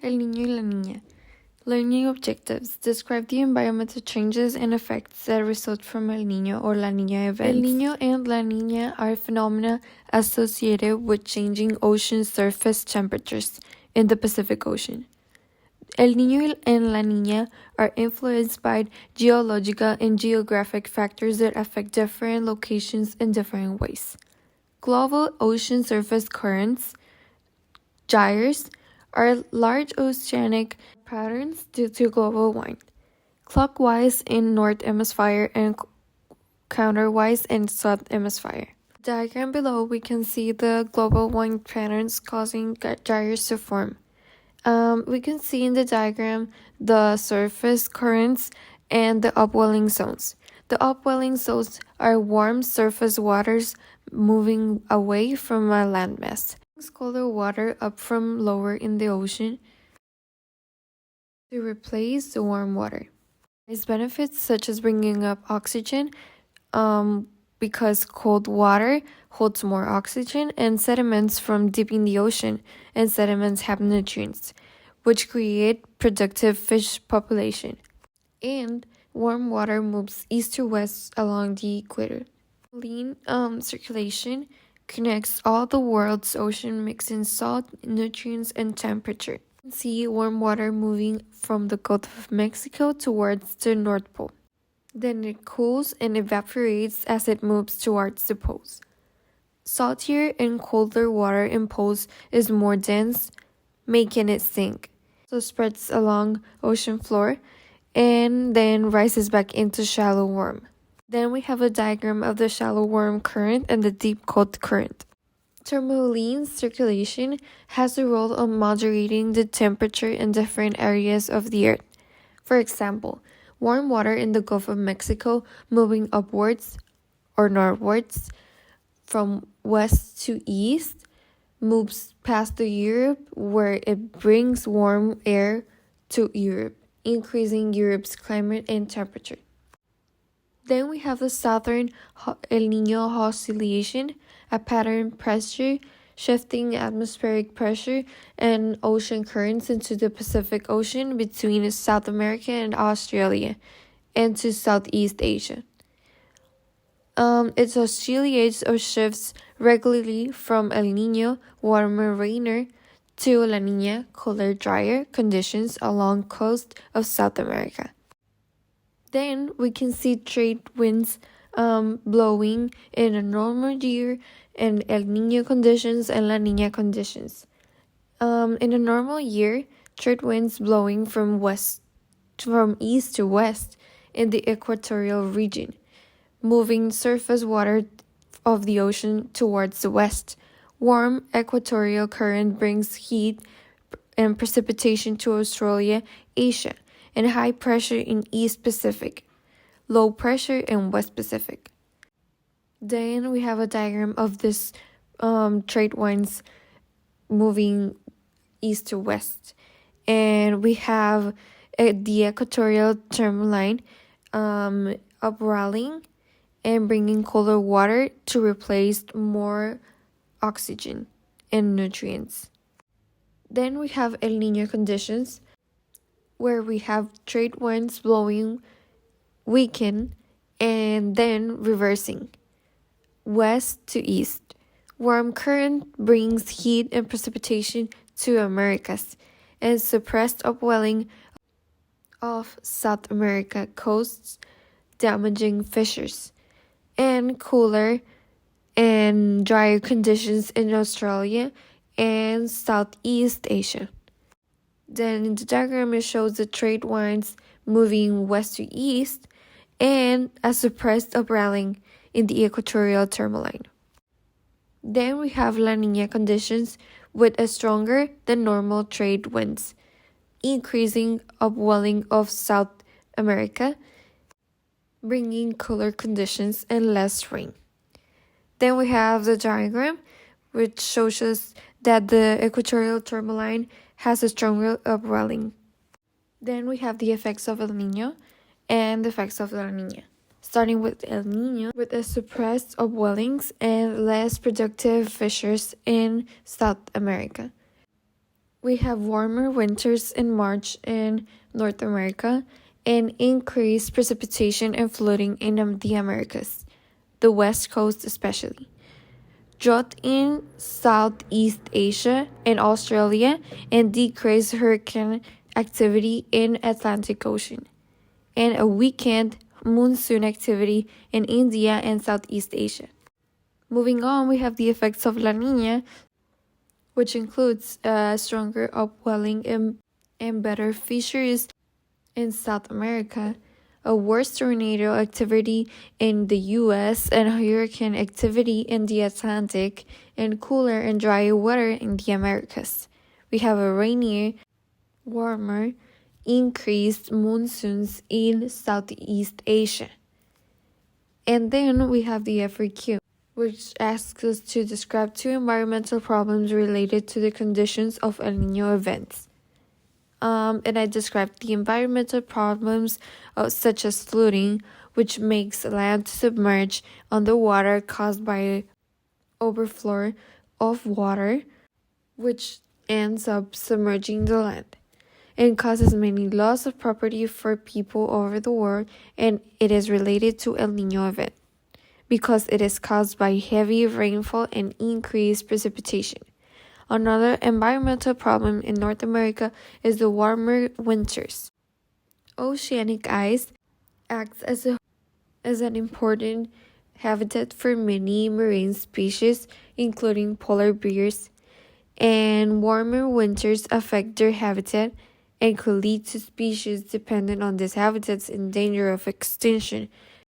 El Niño y La Niña. Learning objectives describe the environmental changes and effects that result from El Niño or La Niña events. El Niño and La Niña are phenomena associated with changing ocean surface temperatures in the Pacific Ocean. El Niño and La Niña are influenced by geological and geographic factors that affect different locations in different ways. Global ocean surface currents, gyres, are large oceanic patterns due to global wind, clockwise in North Hemisphere and counterwise in South Hemisphere. Diagram below, we can see the global wind patterns causing gyres to form. We can see in the diagram the surface currents and the upwelling zones. The upwelling zones are warm surface waters moving away from a landmass. Colder water up from lower in the ocean to replace the warm water. Its benefits such as bringing up oxygen, because cold water holds more oxygen, and sediments from deep in the ocean, and sediments have nutrients, which create productive fish population. And warm water moves east to west along the equator. Lean circulation connects all the world's ocean, mixing salt, nutrients, and temperature. You can see warm water moving from the Gulf of Mexico towards the North Pole. Then it cools and evaporates as it moves towards the poles. Saltier and colder water in poles is more dense, making it sink. So spreads along ocean floor and then rises back into shallow warm. Then we have a diagram of the shallow warm current and the deep cold current. Tourmaline circulation has the role of moderating the temperature in different areas of the Earth. For example, warm water in the Gulf of Mexico moving upwards or northwards from west to east moves past the Europe, where it brings warm air to Europe, increasing Europe's climate and temperature. Then we have the southern El Niño oscillation, a pattern pressure, shifting atmospheric pressure and ocean currents into the Pacific Ocean between South America and Australia and to Southeast Asia. It oscillates or shifts regularly from El Niño, warmer rainer, to La Niña, cooler drier conditions along coast of South America. Then we can see trade winds blowing in a normal year and El Niño conditions and La Niña conditions. In a normal year, trade winds blowing from east to west in the equatorial region, moving surface water of the ocean towards the west. Warm equatorial current brings heat and precipitation to Australia, Asia, and high pressure in East Pacific, low pressure in West Pacific. Then we have a diagram of this trade winds moving east to west. And we have the equatorial thermoline uprallying and bringing colder water to replace more oxygen and nutrients. Then we have El Niño conditions, where we have trade winds blowing, weaken, and then reversing west to east. Warm current brings heat and precipitation to Americas and suppressed upwelling of South America coasts, damaging fishers, and cooler and drier conditions in Australia and Southeast Asia. Then in the diagram, it shows the trade winds moving west to east and a suppressed uprallying in the equatorial thermoline. Then we have La Niña conditions with a stronger than normal trade winds, increasing upwelling of South America, bringing cooler conditions and less rain. Then we have the diagram, which shows us that the equatorial thermoline has a stronger upwelling. Then we have the effects of El Niño and the effects of La Niña. Starting with El Niño, with a suppressed upwellings and less productive fishers in South America. We have warmer winters in March in North America and increased precipitation and flooding in the Americas, the West Coast especially. Drought in Southeast Asia and Australia, and decreased hurricane activity in Atlantic Ocean, and a weakened monsoon activity in India and Southeast Asia. Moving on, we have the effects of La Nina, which includes stronger upwelling and better fisheries in South America, a worse tornado activity in the US, and hurricane activity in the Atlantic, and cooler and drier weather in the Americas. We have a rainier, warmer, increased monsoons in Southeast Asia. And then we have the FAQ, which asks us to describe two environmental problems related to the conditions of El Niño events. And I described the environmental problems such as flooding, which makes land submerge underwater caused by overflow of water, which ends up submerging the land and causes many loss of property for people over the world, and it is related to El Niño event because it is caused by heavy rainfall and increased precipitation. Another environmental problem in North America is the warmer winters. Oceanic ice acts as an important habitat for many marine species, including polar bears, and warmer winters affect their habitat and could lead to species dependent on these habitats in danger of extinction,